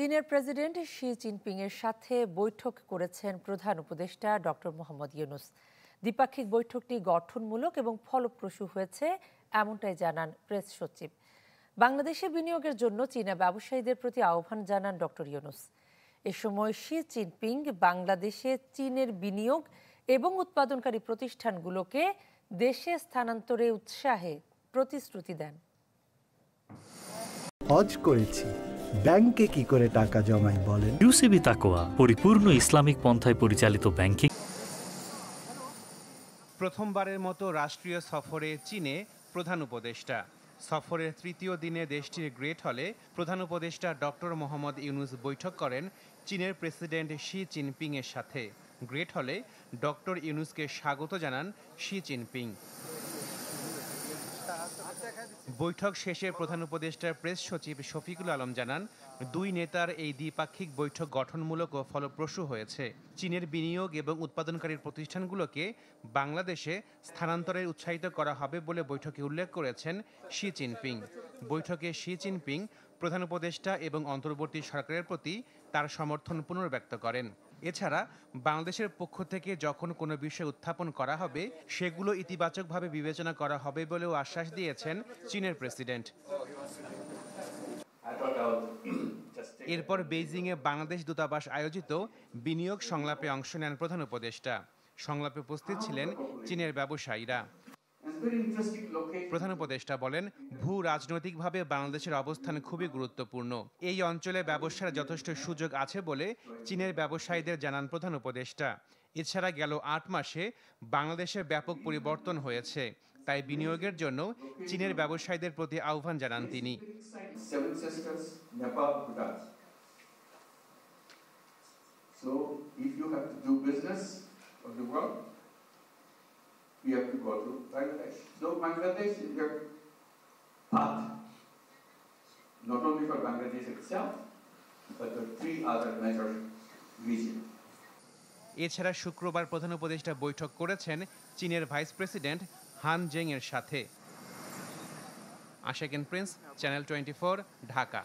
চীনের president Xi Jinping এর সাথে বৈঠক করেছেন প্রধান উপদেষ্টা ডক্টর মোহাম্মদ ইউনূস। দ্বিপাক্ষিক বৈঠকটি গঠনমূলক এবং ফলপ্রসূ হয়েছে, এমনটাই জানান প্রেস সচিব। বাংলাদেশে বিনিয়োগের জন্য চীনা ব্যবসায়ীদের প্রতি আহ্বান জানান ডক্টর ইউনূস। এ সময় শি জিনপিং বাংলাদেশে চীনের বিনিয়োগ এবং উৎপাদনকারী প্রতিষ্ঠানগুলোকে দেশে স্থানান্তরে উৎসাহে প্রতিশ্রুতি দেন। হজ করেছি, ব্যাংকে কি করে টাকা জমাই বলেন? ইউসিবি তাকওয়া, পরিপূর্ণ ইসলামিক পন্থায় পরিচালিত ব্যাংকিং। প্রথমবারের মতো রাষ্ট্রীয় সফরে চীনে প্রধান উপদেষ্টা। সফরের তৃতীয় দিনে দেশটির গ্রেট হলে প্রধান উপদেষ্টা ডক্টর মোহাম্মদ ইউনূস বৈঠক করেন চীনের প্রেসিডেন্ট শি জিনপিং এর সাথে। গ্রেট হলে ডক্টর ইউনূসকে স্বাগত জানান শি জিনপিং। বৈঠক শেষে প্রধান উপদেষ্টার প্রেস সচিব শফিকুল আলম জানান, দুই নেতার এই দ্বিপাক্ষিক বৈঠক গঠনমূলক ও ফলপ্রসূ হয়েছে। চীনের বিনিয়োগ এবং উৎপাদনকারী প্রতিষ্ঠানগুলোকে বাংলাদেশে স্থানান্তরে উৎসাহিত করা হবে বলে বৈঠকে উল্লেখ করেছেন শি জিনপিং। বৈঠকে শি জিনপিং প্রধান উপদেষ্টা এবং অন্তর্বর্তী সরকারের প্রতি তার সমর্থন পুনর্ব্যক্ত করেন। এছাড়া বাংলাদেশের পক্ষ থেকে যখন কোনো বিষয় উত্থাপন করা হবে সেগুলো ইতিবাচকভাবে বিবেচনা করা হবে বলেও আশ্বাস দিয়েছেন চীনের প্রেসিডেন্ট। এরপর বেইজিংয়ে বাংলাদেশ দূতাবাস আয়োজিত বিনিয়োগ সংলাপে অংশ নেন প্রধান উপদেষ্টা। সংলাপে উপস্থিত ছিলেন চীনের ব্যবসায়ীরা। প্রধান উপদেষ্টা বলেন, ভূ রাজনৈতিকভাবে বাংলাদেশের অবস্থান খুবই গুরুত্বপূর্ণ। এই অঞ্চলে ব্যবসার যথেষ্ট সুযোগ আছে বলে চীনের ব্যবসায়ীদের জানান প্রধান উপদেষ্টা। এছাড়া গেল ৮ মাসে বাংলাদেশে ব্যাপক পরিবর্তন হয়েছে, তাই বিনিয়োগের জন্য চীনের ব্যবসায়ীদের প্রতি আহ্বান জানান তিনি। We have to go to Bangladesh. So Bangladesh is your path, not only for Bangladesh itself, but the 3 other major regions. এছাড়া শুক্রবার প্রধান উপদেষ্টা বৈঠক করেছেন চীনের ভাইস প্রেসিডেন্ট হান জেং এর সাথে। আশাকিন প্রিন্স, চ্যানেল 24, ঢাকা।